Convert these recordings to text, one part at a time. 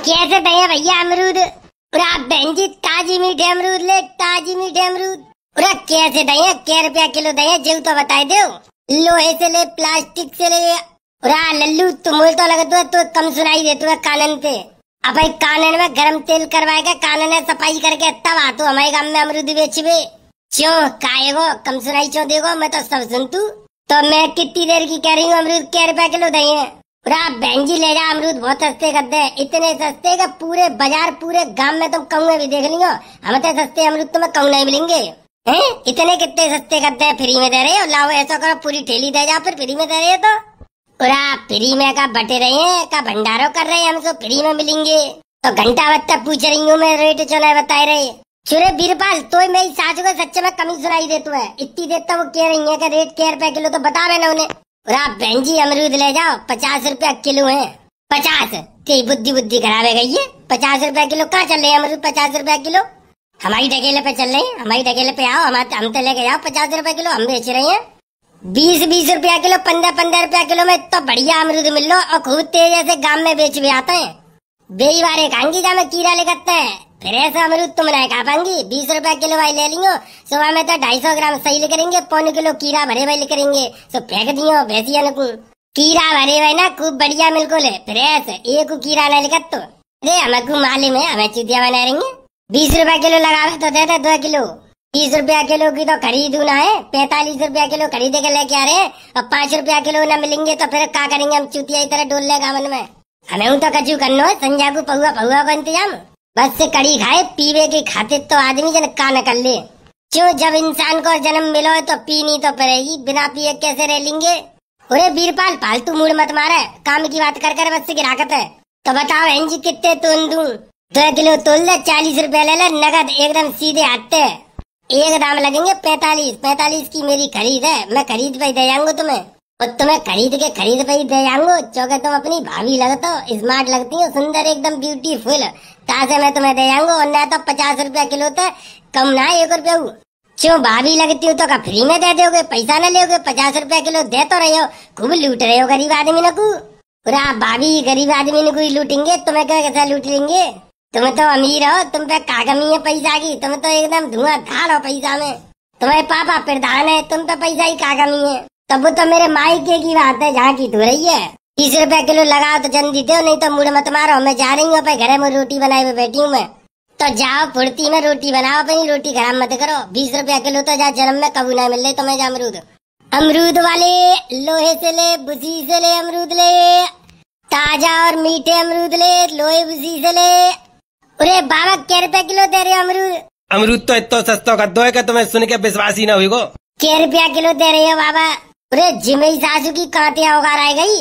कैसे दे भैया अमरूद? बहन जी ताजी मीठे अमरूद ले, ताजी मीठे अमरूद। कैसे दे? क्या रुपया किलो दे? जेव तो बताए दो। लोहे से ले, प्लास्टिक से ले। लल्लू तुम तो लगता है तो कम सुनाई देते है कानन पे। अब भाई कानन में गरम तेल करवाएगा, कानन में सफाई करके तब आ तो हमारे गाँव में अमरूद बेचबे। क्यों काएगो कम सुनाई क्यों देगो? मैं तो सब सुन तू। तो मैं कितनी देर की कह रही हूँ अमरूद क्या रुपया किलो दे? बहन जी ले जा अमरूद बहुत सस्ते कर दे, इतने सस्ते का पूरे बाजार पूरे गांव में तुम कहूँ भी देख लियो। हम तो सस्ते अमरूद तुम्हें कहूँ नहीं मिलेंगे हैं? इतने कितने सस्ते कर दे? फ्री में दे रहे हो? लाओ ऐसा करो पूरी ठेली दे जाओ, फिर फ्री में दे रहे हो तो फ्री में का बटे रहे हैं का भंडारो कर रहे हैं, हमको फ्री में मिलेंगे। तो घंटा बत्ता पूछ रही हूँ मैं, रेट जो नहीं बताए रहे। चुरे बीरपाल तो मेरी सासू को सच्चे में कमी सुनाई देती है। इतनी देर तक वो कह रही है कि रेट क्या रुपया किलो, तो बता रहे ना उन्हें। बहन जी अमरूद ले जाओ 50 रुपया किलो है। 50? तेरी बुद्धि खराब है गई है। 50 रुपया किलो कहाँ चल रहे हैं अमरूद? 50 रुपया किलो हमारी ढकेले पे चल रहे हैं। हमारी ढकेले पे आओ, हम तो लेके जाओ 50 रुपया किलो हम बेच रहे हैं। 20 रुपया किलो, 15 रुपया किलो में तो बढ़िया अमरूद मिल लो और खूब तेज से गाँव में बेच भी आता है। बेई बारे खाएंगी जहाँ में कीड़ा लेकर है, फिर ऐसा अमरूद तुम नहीं खा पाएंगी। 20 रुपया किलो वाली ले लियो, सुबह में तो 250 ग्राम सही ले करेंगे, 1.25 किलो कीड़ा भरे हुए ले करेंगे, सो फेंक दियो भैंसिया को। कीड़ा भरे हुए ना खूब बढ़िया बिल्कुल है, फिर ऐसे एक कीड़ा नहीं लेकर तो अरे हमें मालूम है, हमें चुतिया बना रहेंगे। 20 रुपया किलो लगावे तो देते 2 किलो। 30 रुपया किलो की तो खरीदू ना है, 45 रुपया किलो खरीदे के लेके आ रहे हैं और 5 रुपया किलो न मिलेंगे तो फिर क्या करेंगे हम? चुतिया की तरह डोल लेगा मन में। हमें तो कचू करना है संजा को पहुआ का इंतजाम। बस से कड़ी खाए पीवे के खाते तो आदमी जन का न कर ले। क्यों जब इंसान को जन्म मिलो है तो पीनी तो पड़ेगी, बिना पिए कैसे रह लेंगे? अरे बीरपाल फालतू मूड मत मारे, काम की बात कर बस से गिराकत है। तो बताओ बहन जी कितने तोल दूं? 2 किलो तोल ले, 40 रुपया ले ले नगद एकदम सीधे हाथ। एक दाम लगेंगे 45 की मेरी खरीद है, मैं खरीद पे दे जाऊंगा तुम्हें। और तुम्हें खरीद पे ही दे जाऊंगा क्योंकि तुम अपनी भाभी लगता हो, स्मार्ट लगती हो, सुंदर एकदम ब्यूटीफुल। तासे मैं तुम्हें दे जाऊंगा और न तो 50 रुपया किलो तो कम ना 1 रुपया। क्यों भाभी लगती हो तो का फ्री में दे दोगे, पैसा न लोगे? 50 रुपया किलो दे तो रहे हो, खूब लूट रहे हो गरीब आदमी न को। पूरा भाभी गरीब आदमी ने कोई लूटेंगे, तुम्हें क्या कैसा लूट लेंगे? तुम तो अमीर हो, तुम पे का कमी है पैसा की? तुम तो एकदम धुआंधार हो पैसा में। तुम्हारे पापा प्रधान है, तुम पे पैसा ही का कमी है? तब वो तो मेरे मायके की बात है जहाँ की हो रही है। 30 रुपया किलो लगाओ तो जल्दी दो, नहीं तो मुड़ मत मारो। मैं जा रही हूँ अपने घर में रोटी बनाए हुए बैठी हूँ मैं। तो जाओ फुर्ती में रोटी बनाओ, अपनी रोटी खराब मत करो। 20 रुपया किलो तो जा जन्म में कभी ना मिल रहे तुम्हें। जा अमरूद वाले लोहे से ले, बुसी से ले अमरूद ले, ताजा और मीठे अमरूद ले, लोहे बुसी से ले। अरे बाबा क्या रुपया किलो दे रहे हो अमरूद? अमरूद तो इतना सस्ता कर दो है कि तुम्हें सुन के विश्वास ही ना हुई। क्या रुपया किलो दे रहे हो बाबा? अरे जिमेई सासू की कांतियां उगार आए गई,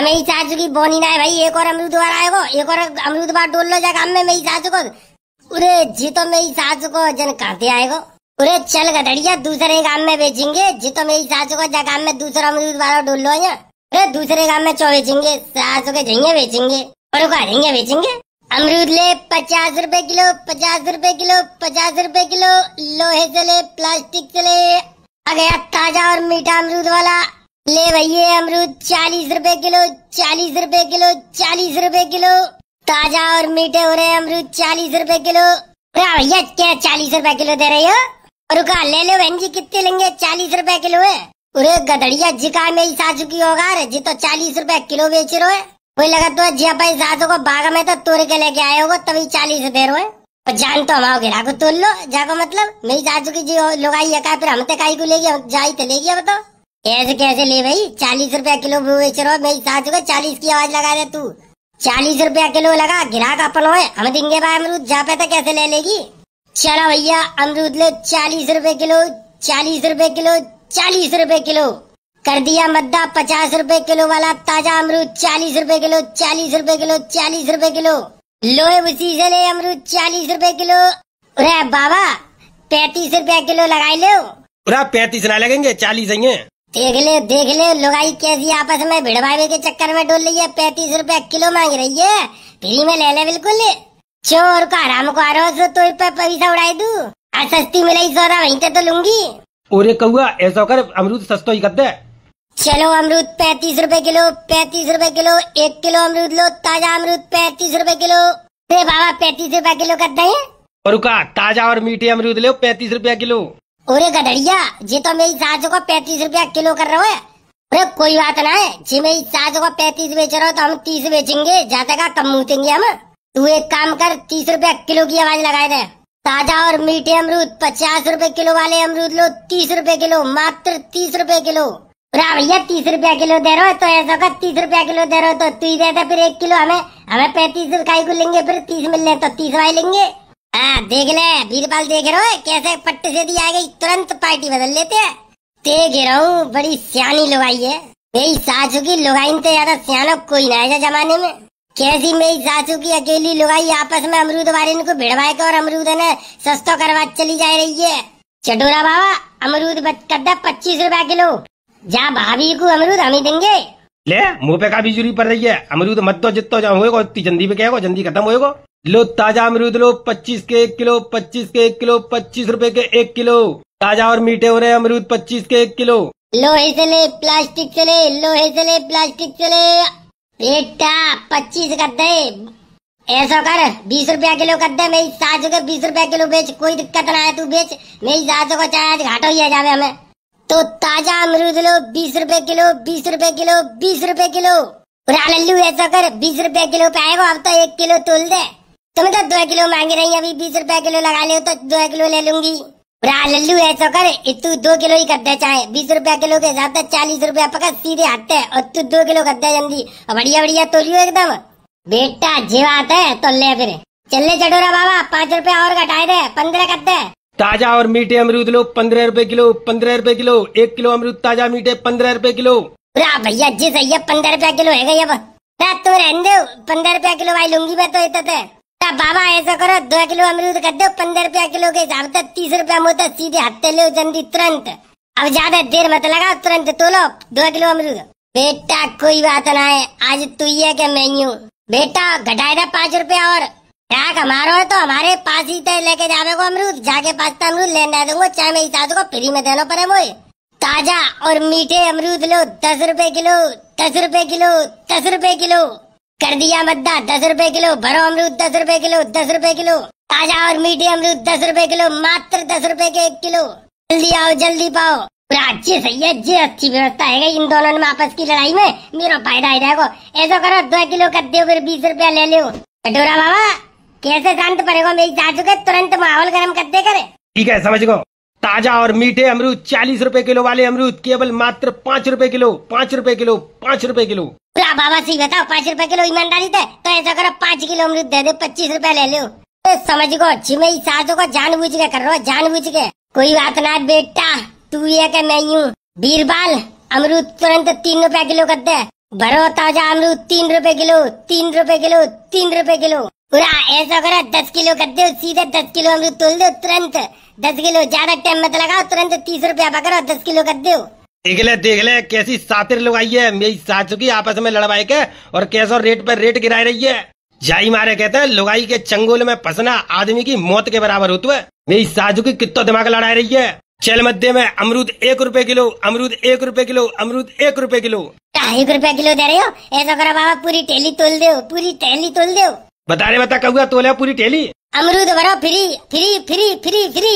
मेरी सासू की बोनी ना है भाई। एक और अमरूद बार आएगो, एक और अमरूद बार डोल लो जा काम में मेरी सासू को। अरे जी तो मेरी सासू को जन कांते आएगो। अरे चल गधड़िया दूसरे काम में बेचेंगे, जी तो मेरी सासू को जा काम में दूसरा अमरूद बार डोल लो। अरे दूसरे काम में चौ बेचेंगे, सासू के झइया बेचेंगे और झइया बेचेंगे। अमरूद ले 50 रुपए किलो, 50 रुपए किलो, 50 रुपए किलो। लोहे से ले, प्लास्टिक से ले। आ गया ताजा और मीठा अमरूद वाला। ले भैया अमरूद 40 रुपए किलो, 40 रुपए किलो, 40 रुपए किलो। ताजा और मीठे हो रहे अमरूद 40 रुपए किलो। भैया क्या 40 रुपए किलो दे रहे हो? और ले लो बहन जी कितने लेंगे? 40 रुपए किलो है। अरे गधड़िया जिका मेरी सासू की होगा रे, जी तो 40 रुपए किलो बेच रहे हो। कोई लगा तो जिया भाई सासू को बाग में तो तोड़ के लेके आए होगा तभी 40 दे रहे हो। जान तो हमारे गिरा को तोड़ लो जाको, मतलब मेरी सासू की जो लोगाई है फिर हम काई को लेगी, जाई तो लेगी। अब तो ऐसे कैसे ले भाई? 40 रुपया किलो बेच रहे हो, मेरी सासू को 40 की आवाज लगा दे तू। 40 रुपया किलो लगा, गिराक अपन है, हम देंगे भाई अमरूद जा पे तो कैसे ले लेगी? चलो भैया अमरूद ले 40 रुपए किलो, 40 रुपए किलो, 40 रुपए किलो कर दिया मद्दा। 50 रुपए किलो वाला ताजा अमरूद 40 रुपए किलो, 40 रुपए किलो, 40 रुपए किलो। लोहे उसी से ले अमरूद 40 रुपए किलो। अरे बाबा 35 रुपया किलो लगाई लो। 35 ना लगेंगे, 40 ही है। देख ले लोगाई कैसी आपस में भिड़वावे के चक्कर में डोल रही है। 35 रुपया किलो मांग रही है, फ्री में ले ले बिल्कुल। चोर का आराम को आ रहा हो तो पैसा उड़ाई दू। सस्ती मिलाई सौदा वहीं तो लूंगी। अरे कहुआ ऐसा कर अमरूद सस्ता ही कर दे। चलो अमरूद 35 रुपए किलो, 35 रुपए किलो। 1 किलो अमरूद लो, ताजा अमरूद 35 रुपए किलो। अरे बाबा 35 रुपया किलो कर दे। और का ताजा और मीठे अमरूद ले 35 रुपया किलो। अरे गधड़िया, ये तो मेरी सास को 35 रुपया किलो कर रहे हो। अरे कोई बात ना है, जी मेरी सास को 35 बेच रहे हो तो हम 30 बेचेंगे, जाते का कम मूतेंगे हम। तू एक काम कर, 30 रुपया किलो की आवाज लगाए दे। ताजा और मीठे अमरूद 50 रुपए किलो वाले अमरूद लो 30 रुपए किलो, मात्र 30 रुपए किलो। भैया 30 रुपया किलो दे रहे हो तो ऐसा कर, 30 रुपया किलो दे रहे हो तो तू ही दे दे फिर 1 किलो हमें 35 काई को लेंगे, फिर 30 मिल रहे तो 30 वाले लेंगे। हाँ देख ले बीरबल, देख रहे हो कैसे पट्ट से दी आ गई, तुरंत पार्टी बदल लेते हैं। देख रहा हूँ बड़ी सियानी लुगाई है मेरी सासू की। लुगाई तो ज्यादा सियाना कोई ना है जमाने में। कैसी मेरी सासू की अकेली लुगाई आपस में अमरूद वाले को भिड़वाए के और अमरूद ने सस्ता करवा चली जा रही है। चटोरा बाबा अमरूद कर दे 25 रुपया किलो, जा भाभी को अमरूद हम ही देंगे। ले मुंह पे का बिजुरी पड़ रही है, अमरूद मत तो जितना जाओ होएगा उतनी जल्दी पे क्या जल्दी खत्म होएगा। लो ताजा अमरूद लो 25 के 1 किलो, 25 के 1 किलो, 25 रुपए के 1 किलो। ताजा और मीठे हो रहे अमरूद 25 के 1 किलो। लोहे से ले प्लास्टिक से ले, लोहे से ले प्लास्टिक से ले। बेटा 25 कर दे, ऐसा कर 20 रुपया किलो कर दे। मेरी सासू के 20 रुपया किलो बेच, कोई दिक्कत ना है, तू बेच। मेरी सासू को चाहे आज घाटो ही आ जावे हमें। तो ताजा अमरूद लो 20 रुपए किलो, 20 रुपए किलो, 20 रुपए किलो। लल्लू ऐसा कर 20 रुपया किलो पे आएगा, अब तो 1 किलो तोल दे। तुम्हें तो 2 किलो मांग रही, अभी 20 रुपया किलो लगा ले तो 2 किलो ले लूंगी। लल्लू ऐसा कर तू 2 किलो ही कर दे, चाहे 20 रुपया किलो के हिसाब से 40 रुपया पकड़ सीधे हाथ है, और तू 2 किलो कर दे जल्दी, और बढ़िया बढ़िया तोलियो एकदम। बेटा जे बात है तो ले फिर चले चटोरा बाबा, 5 रुपया और घटाए दे, 15 कर दे। ताजा और मीठे अमरूद लो 15 रुपए किलो, 15 रुपए किलो। 1 किलो अमरूद ताजा मीठे 15 रुपए किलो। भैया जी सही है, 15 रुपया किलो है गई। अब तो रहने दो, 15 रुपया किलो भाई लूंगी मैं तो इतने। बाबा ऐसा करो 2 किलो अमरूद कर दो, 15 रुपया किलो के हिसाब से 30 रुपया मोता सीधे हत्ते लो जल्दी तुरंत। अब ज्यादा देर मत लगा, तुरंत तोलो 2 किलो अमरूद। बेटा कोई बात ना है, आज तू ही है कि मैं ही हूँ। बेटा घटाए दे 5 रुपया और। क्या हमारा है तो हमारे पास ही तय लेके जावे को अमरूद, जाके 5 अमरूद लेने दूंगा, चाहे मेरी सासू को फ्री में देना पड़े मोए। ताजा और मीठे अमरूद लो 10 रुपए किलो, 10 रुपए किलो, 10 रुपए किलो कर दिया मद्दा। 10 रुपए किलो भरो अमरूद, 10 रुपए किलो, 10 रुपए किलो। ताजा और मीठे अमरूद 10 रुपए किलो, मात्र 10 रुपए के 1 किलो। जल्दी आओ जल्दी पाओ। अच्छी सही है जी, अच्छी व्यवस्था है इन दोनों में आपस की लड़ाई में, मेरा फायदा है। देखो ऐसा करो 2 किलो कर दो, फिर 20 रुपया ले लो। कटोरा बाबा कैसे शांत पड़ेगा, मेरी सासू के तुरंत माहौल गर्म कर दे करे। ठीक है समझ गो। ताजा और मीठे अमरूद 40 रुपए किलो वाले अमरूद केवल मात्र 5 रुपए किलो, 5 रुपए किलो, 5 रुपए किलो। बाबा सही बताओ, 5 रुपए किलो ईमानदारी थे तो ऐसा करो 5 किलो अमरूद दे दो, 25 रुपया ले लो। तो समझ गो अच्छी मेरी सासू को जानबूझ के कर रहा हो, जानबूझ के। कोई बात ना बेटा, तू ये के मैं हूँ। बीरबल अमरूद तुरंत 3 रुपया किलो कर दे। भरो ताजा अमरूद 3 रुपए किलो, 3 रुपए किलो, 3 रुपए किलो। पूरा ऐसा करो 10 किलो कर दो, सीधे 10 किलो अमरूद तोल दो तुरंत। 10 किलो, ज्यादा टाइम मत लगाओ, तुरंत 30 रुपया पकड़ो, 10 किलो कर दो। देख ले कैसी सातिर लोग आई है मेरी सासू की, आपस में लड़वाई के और कैसा रेट पर रेट गिरा रही है। जाई मारे कहते हैं लुगाई के चंगुल में फंसना आदमी की मौत के बराबर होता है। मेरी सासू की कितना दिमाग लड़ा रही है। चल मध्य में अमरूद 1 रुपए किलो, अमरूद 1 रुपए किलो, अमरूद 1 रुपए किलो। 1 रुपया किलो दे रहे हो, ऐसा करो बाबा पूरी टेली तोल दो, पूरी टेली तोल दो। बता कहूँगा तोले पूरी टेली। अमरूद भरो free free free free free.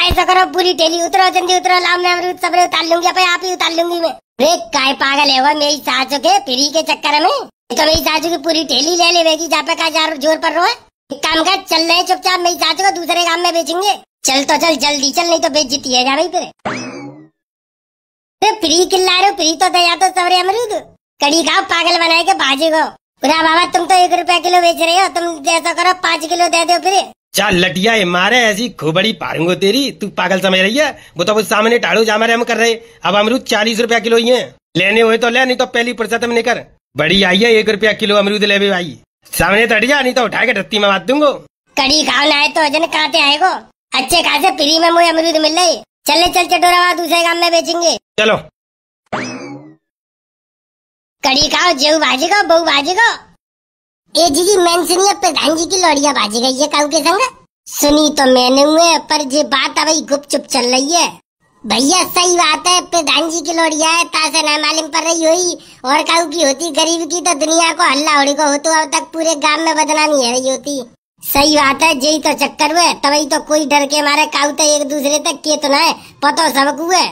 ऐसा करो पूरी टेली, उतरो जल्दी उतरो, लाम में अमरूद सब उतार लूंगी, आप ही उतार लूंगी मैं। रे काय पागल है वो मेरी सासू के फ्री के चक्कर में, तो मेरी सासू की पूरी टेली ले लेगी, जहाँ पे का जोर पड़ रहा है। एक काम कर, चल रहे चुपचाप, मेरी सासू को दूसरे काम में बेचेंगे। चल तो चल जल्दी चल, नहीं तो बेइज्जती है जा भाई फिर। फ्री किल्ला रहे हो, फ्री तो दया तो सवरे अमरूद। कड़ी खाओ पागल बनाए के भाजी को। पूरा बाबा तुम तो 1 रुपया किलो बेच रहे हो, तुम जैसा करो 5 किलो दे दो फिर। चल लटिया मारे ऐसी खोबड़ी पारूंगो तेरी, तू पागल समझ रही है। वो तो सामने टाड़ो जा मारे हम कर रहे। अब अमरूद 40 रुपया किलो ही है, लेने हुए तो ले, नहीं तो पहली फुर्सत में निकर। बड़ी आई है 1 रुपया किलो अमरूद ले भी भाई, सामने तट जा, नहीं तो उठा के रत्ती में बात दूंगो। कड़ी खाओ ना है तो वजन काटे आएगो। अच्छे खासे फ्री में मुझे अमरूद मिल रही। चले चल चटोरा दूसरे काम में बेचेंगे। चलो कड़ी खाओ, जेऊ भाजी को, बहू भाजी को। ए जी मैंने सुनी प्रधान जी की लौड़िया भाजी गई है काऊ के संग। सुनी तो मैंने हुए, पर ये बात अभी गुपचुप चल रही है। भैया सही बात है, प्रधान जी की लौड़िया है, तासे ना मालूम पड़ रही हुई। और काऊ की होती गरीब की तो दुनिया को हल्ला होड़ी को हो, तो अब तक पूरे गांव में बदनामी है रही होती। सही बात है, यही तो चक्कर हुए, तभी तो कोई डर के मारे काउते एक दूसरे तक के तो ना है, पता सबको है।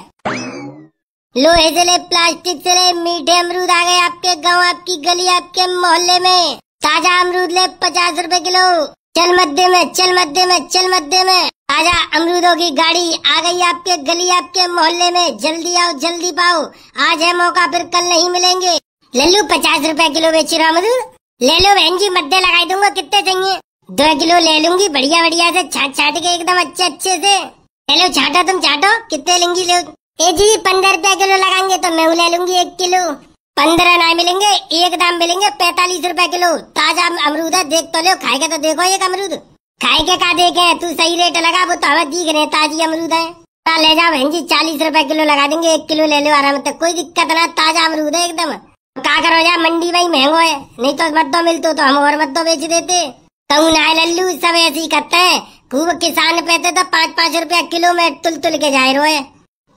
लोहे से ले प्लास्टिक से ले मीठे अमरूद आ गए आपके गांव, आपकी गली, आपके मोहल्ले में। ताजा अमरूद ले 50 रुपए किलो। चल मध्य में, चल मध्य में, चल मध्य में। ताजा अमरूदों की गाड़ी आ गई आपके गली, आपके मोहल्ले में। जल्दी आओ, जल्दी पाओ, आज है मौका, फिर कल नहीं मिलेंगे। लल्लू 50 रुपए किलो बेच रहा अमरूद, ले लो बहन जी, मध्य लगा दूंगा। कितने चाहिए? 2 किलो ले लूंगी, बढ़िया बढ़िया से छाट छाट के एकदम अच्छे अच्छे से। हेलो छाटो, तुम छाटो, कितने लेंगी? लो ए जी 15 रुपए किलो लगाएंगे तो मैं ले लूंगी 1 किलो। 15 ना मिलेंगे, एक दाम मिलेंगे 45 रुपए किलो। ताजा अमरूद है, देख तो लो, खाएगा तो देखो एक अमरूद। खाए के का देखे, तू सही रेट लगा, वो तो हमें दिख रहे ताजी अमरूद है। ले जाओ बहन जी, 40 रुपए किलो लगा देंगे, 1 किलो ले लो आराम से, कोई दिक्कत ना, ताजा अमरूद है एकदम। क्या करो यार, मंडी में महंगो है, नहीं तो मत दो मिलतो तो हम और मत दो बेच देते। कहूँ ना लल्लू, सब ऐसे ही करते हैं। खूब किसान पैते तो 5-5 रुपया किलो में तुल तुल के जाए रोए,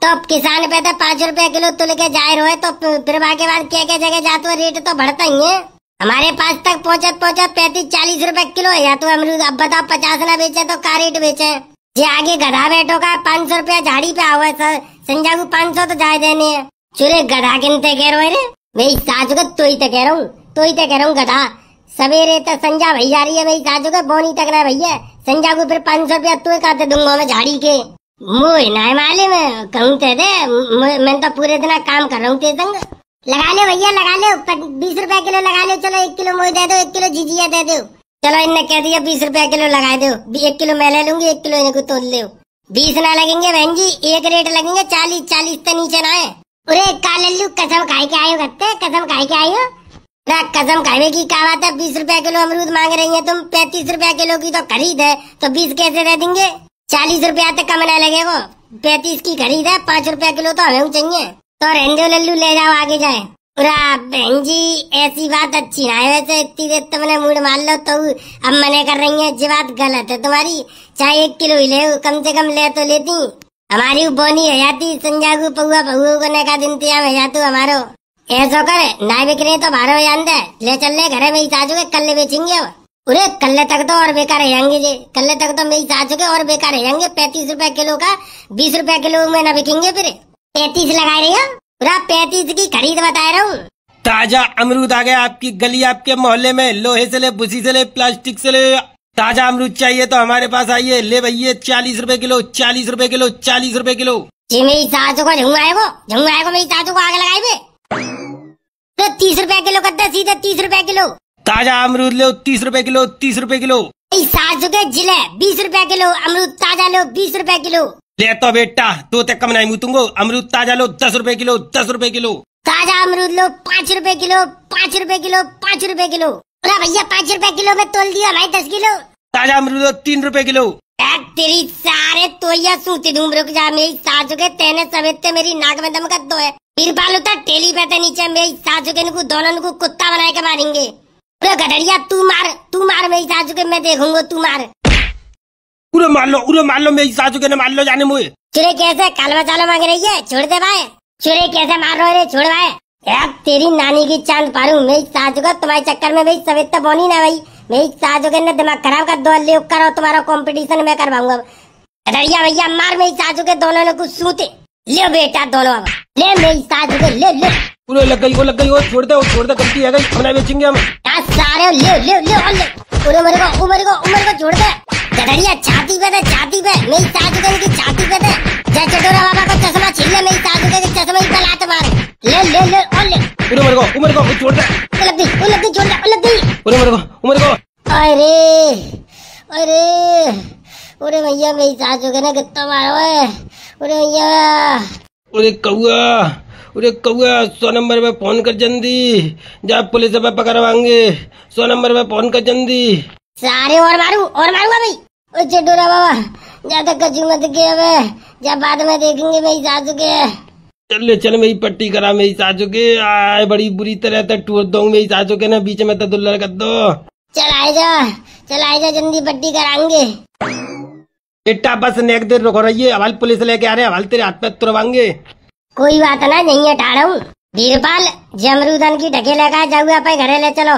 तो किसान पैते 5 रुपया किलो तुल के जाए रोए, तो फिर के बाद क्या क्या जगह जाते रेट तो बढ़ता ही है। हमारे पास तक पहुँचा 35-40 रुपए किलो है या तो अमरूद। अब बताओ 50 ना बेचे तो क्या रेट बेचे? जे आगे गधा बैठो का 500 रुपया झाड़ी पे हुआ है, संजा को 500 तो जाए देने है। चुरे गधा किनते कह रहे रे? मेरी सासू का तो ही तो कह रहा हूँ, तो ही तो कह रहा हूँ गधा। सवेरे तो संजा भई जा रही है मेरी सासू का, बोनी तक ना भैया, संजा को फिर 500 रुपया तो काटे दूंगा मैं झाड़ी के। मुँह ना माले में कहूँ ते दे, मैं तो पूरे दिन काम कर रहा हूँ ते संग। लगा ले भैया, लगा ले, 20 रुपया किलो लगा ले। चलो 1 किलो मोई दे दो, 1 किलो झिझिया दे दो। चलो इनने कह दिया 20 रुपया किलो लगा दो, 1 किलो मैं ले लूंगी, 1 किलो इनको तोड़ ले। 20 ना लगेंगे बहन जी, एक रेट लगेंगे 40 तो नीचे ना है। अरे कालल्लू कसम खाए के आयो गत्ते, कसम खाए के आयो ना, कसम खाने की क्या बात है? 20 रुपया किलो अमरूद मांग रही है तुम, 35 रुपया किलो की तो खरीद है, तो 20 कैसे दे देंगे? 40 रुपया तक कम न लगे, वो 35 की खरीद है, 5 रुपया किलो तो हमें चाहिए। तो रहने लल्लू, ले जाओ आगे जाए। बहन जी ऐसी बात अच्छी ना है वैसे, इतनी देर तुमने मूड मान लो तो अब मने कर रही है, ये बात गलत है तुम्हारी। चाहे 1 किलो ही ले, कम से कम ले तो लेती, हमारी बोनी है जाती। संजागू पहुआ बहु को का दिन तिया में जातू हमारो। ऐसा करे ना बिकने तो 12 जान दे, ले चल ले घरे में ही साजो के, कल बेचेंगे। अरे कल तक तो और बेकार रहेंगे जी, कल तक तो मेरी साजो के और बेकार रहेंगे। 35 रुपया किलो का 20 रुपया किलो में ना बिकेंगे, फिर 35 लगा रही हो? पूरा 35 की खरीद बता रहा हूँ। ताजा अमरूद आ गया आपकी गली, आपके मोहल्ले में। लोहे से ले, भूसी से ले, प्लास्टिक से ले, ताजा अमरूद चाहिए तो हमारे पास आइए, ले भैया 40 रुपए किलो, 40 रुपए किलो, 40 रुपए किलो। जी मेरी सासू को झुंगाएगो मेरी सासू को आग लगाए बे। तो 30 रुपया किलो करते, सीधे 30 रुपया किलो। ताजा अमरूद लो 30 रुपए किलो, 30 रुपए किलो। सासू के जिले 20 रुपया किलो, अमरूद ताजा लो 20 रुपया किलो। ले तो बेटा, तो तक कम नहीं मुतूंगो, अमरूद ताजा लो 10 रुपए किलो, 10 रुपए किलो। ताजा अमरूद लो 5 रुपए किलो, 5 रुपए किलो, 5 रुपए किलो। अरे भैया 5 रुपए किलो में तोल दिया भाई 10 किलो। ताजा अमरूद लो 3 रुपए किलो। तेरी सारे तो या सूती ढूंढ, रुक जा, मेरी सासू के तेने सवेते मेरी नाक में दम कर दो है। फिर बालू था टेली पे थे नीचे, मेरी सासू के इनको दोनों को कुत्ता बना के मारेंगे। अरे गधड़िया तू मार मेरी सासू के, मैं देखूंगा, तू मार। उरे मार लो मेरी सासू के, न मार लो जाने मुझे। चुरे कैसे कालवा चालो मांग रही है, छोड़ दे भाई। चुरे कैसे मार रहे, छोड़ भाई। यार तेरी नानी की चांद पारू, मेरी सासू का तुम्हारे चक्कर में भाई सवेत बोनी ना भाई। मेरी सासू के ने दिमाग खराब कर दो, ले करो तुम्हारा कंपटीशन मैं करवाऊंगा। गधड़िया भैया मार मेरी सासू के दोनों ने कुछ सूते। ले बेटा दोनों, ले मेरी सासू के, ले ले। पूरे लग गई वो, छोड़ दे गलती है गई, अपना बेचेंगे हम। सारे ले उमर को छोड़ दे। गधड़िया छाती पे मेरी सासू की छाती पे दे। जय चटोरा बाबा को चश्मा छीन ले, मेरी सासू के चश्मा ही पला तुम्हारे। ले और ले। उमर को छोड़ दे। लग गई छोड़ दे। उमर को। अरे भैया मेरी सासू के ना कितना मारो है। अरे भैया। अरे कौआ 100 नंबर पे फोन कर जल्दी, जब पुलिस पे पकड़वाएंगे। 100 नंबर पे फोन कर जल्दी। सारे और मारूंगा भाई। ओ चटोरा बाबा ज्यादा कचू मत किया मैं, जब बाद में देखेंगे मेरी सासू के। चल मेरी पट्टी करा मेरी सासू के, आए बड़ी बुरी तरह तक टूट दूंगी मेरी सासू के ना, बीच में तो दुल्हन कर दो। चल आए जा जल्दी पट्टी कराएंगे। बेटा बस नेक देर रुको रहिए, हवाल पुलिस लेके आ रहे हैं, हवाल तेरे हाथ पे तुरवाएंगे। कोई बात ना, नहीं हटा रहा हूँ। वीरपाल जमरूदन की ढके लगा जाऊँ, आप घरे ले चलो।